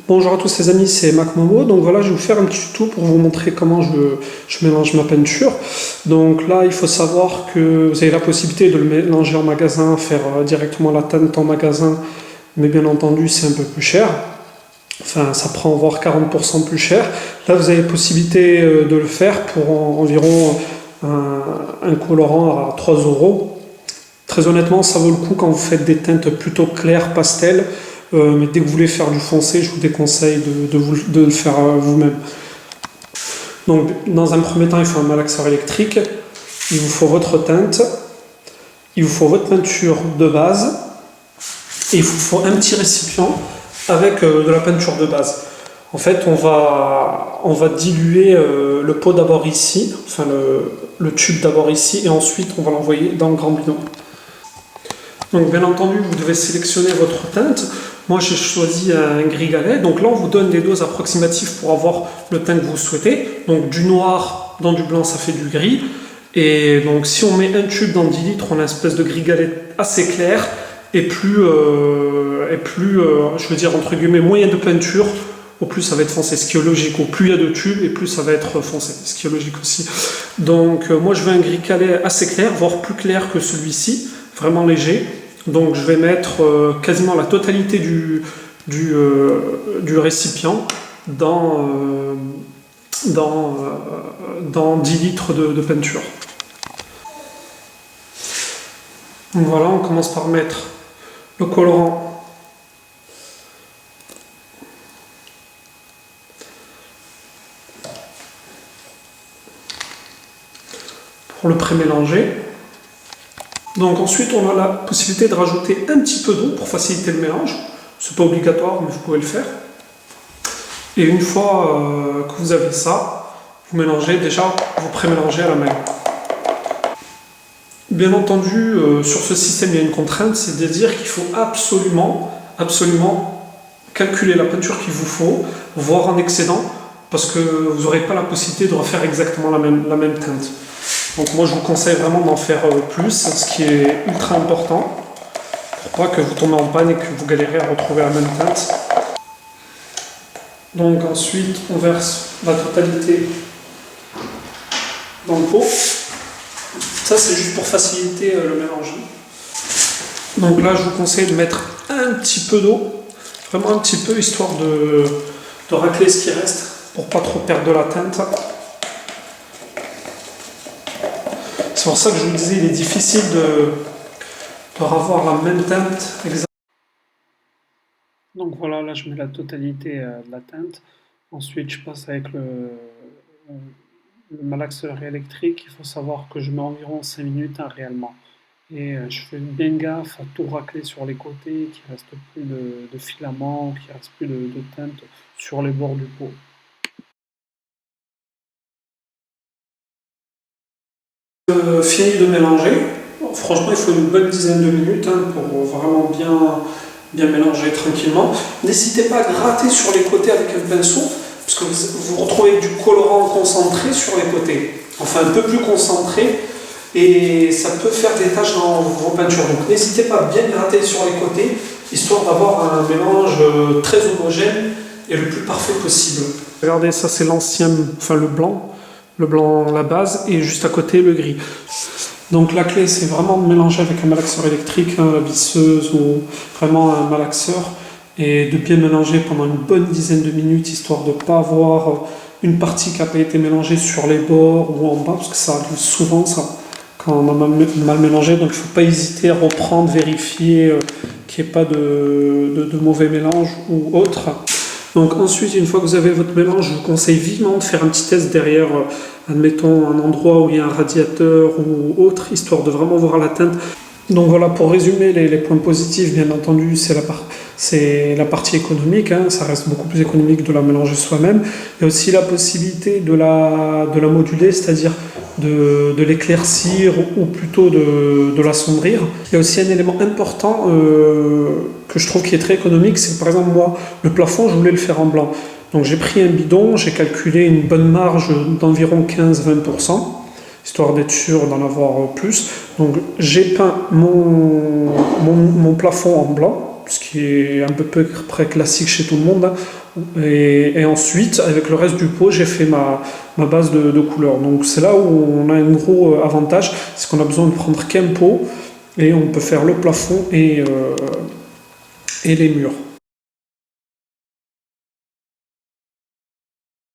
Bonjour à tous les amis, c'est Mac Momo. Donc voilà, je vais vous faire un petit tuto pour vous montrer comment je mélange ma peinture. Donc là, il faut savoir que vous avez la possibilité de le mélanger en magasin, faire directement la teinte en magasin, mais bien entendu, c'est un peu plus cher. Enfin, ça prend voire 40% plus cher. Là, vous avez la possibilité de le faire pour environ un colorant à 3 euros. Très honnêtement, ça vaut le coup quand vous faites des teintes plutôt claires, pastel. Mais dès que vous voulez faire du foncé, je vous déconseille de le faire vous-même. Donc, dans un premier temps, il faut un malaxeur électrique. Il vous faut votre teinte. Il vous faut votre peinture de base. Et il vous faut un petit récipient avec de la peinture de base. En fait, on va diluer le pot d'abord ici, enfin le tube d'abord ici, et ensuite on va l'envoyer dans le grand bidon. Donc bien entendu, vous devez sélectionner votre teinte. Moi j'ai choisi un gris galet. Donc là on vous donne des doses approximatives pour avoir le teint que vous souhaitez. Donc du noir dans du blanc ça fait du gris. Et donc si on met un tube dans 10 litres, on a une espèce de gris galet assez clair et plus, je veux dire entre guillemets, moins il y a de peinture, au plus ça va être foncé, ce qui est logique. Au plus il y a de tubes et plus ça va être foncé, ce qui est logique aussi. Donc moi je veux un gris galet assez clair, voire plus clair que celui-ci, vraiment léger. Donc je vais mettre quasiment la totalité du récipient dans 10 litres de peinture. Donc voilà, on commence par mettre le colorant pour le pré-mélanger. Donc ensuite on a la possibilité de rajouter un petit peu d'eau pour faciliter le mélange. C'est pas obligatoire mais vous pouvez le faire. Et une fois que vous avez ça, vous mélangez déjà, vous pré-mélangez à la main. Bien entendu, sur ce système il y a une contrainte, c'est de dire qu'il faut absolument calculer la peinture qu'il vous faut, voire en excédent, parce que vous n'aurez pas la possibilité de refaire exactement la même teinte. Donc moi je vous conseille vraiment d'en faire plus, ce qui est ultra important, pour pas que vous tombez en panne et que vous galérez à retrouver la même teinte. Donc ensuite on verse la totalité dans le pot. Ça c'est juste pour faciliter le mélange. Donc là je vous conseille de mettre un petit peu d'eau, vraiment un petit peu, histoire de racler ce qui reste, pour pas trop perdre de la teinte. C'est pour ça que je vous disais, il est difficile de revoir la même teinte exacte. Donc voilà, là je mets la totalité de la teinte. Ensuite je passe avec le malaxeur électrique. Il faut savoir que je mets environ 5 minutes réellement. Et je fais bien gaffe à tout racler sur les côtés, qu'il ne reste plus de filaments, qu'il ne reste plus de teinte sur les bords du pot. Fini de mélanger. Franchement, il faut une bonne dizaine de minutes pour vraiment bien mélanger tranquillement. N'hésitez pas à gratter sur les côtés avec un pinceau, parce que vous retrouvez du colorant concentré sur les côtés. Enfin, un peu plus concentré, et ça peut faire des taches dans vos peintures. Donc n'hésitez pas à bien gratter sur les côtés, histoire d'avoir un mélange très homogène et le plus parfait possible. Regardez, ça c'est l'ancien, enfin le blanc, la base, et juste à côté le gris. Donc la clé c'est vraiment de mélanger avec un malaxeur électrique, la visseuse ou vraiment un malaxeur, et de bien mélanger pendant une bonne dizaine de minutes, histoire de ne pas avoir une partie qui n'a pas été mélangée sur les bords ou en bas, parce que ça arrive souvent ça, quand on a mal mélangé. Donc il ne faut pas hésiter à reprendre, vérifier qu'il n'y ait pas de mauvais mélange ou autre. Donc ensuite, une fois que vous avez votre mélange, je vous conseille vivement de faire un petit test derrière, admettons un endroit où il y a un radiateur ou autre, histoire de vraiment voir la teinte. Donc voilà, pour résumer les points positifs, bien entendu, c'est la partie économique, ça reste beaucoup plus économique de la mélanger soi-même. Il y a aussi la possibilité de la moduler, c'est-à-dire de l'éclaircir ou plutôt de l'assombrir. Il y a aussi un élément important que je trouve qui est très économique, c'est que par exemple moi, le plafond, je voulais le faire en blanc. Donc j'ai pris un bidon, j'ai calculé une bonne marge d'environ 15-20%. Histoire d'être sûr d'en avoir plus. Donc j'ai peint mon plafond en blanc. ce qui est un peu près classique chez tout le monde, hein. Et ensuite, avec le reste du pot, j'ai fait ma base de couleurs. Donc c'est là où on a un gros avantage, c'est qu'on a besoin de prendre qu'un pot et on peut faire le plafond et les murs.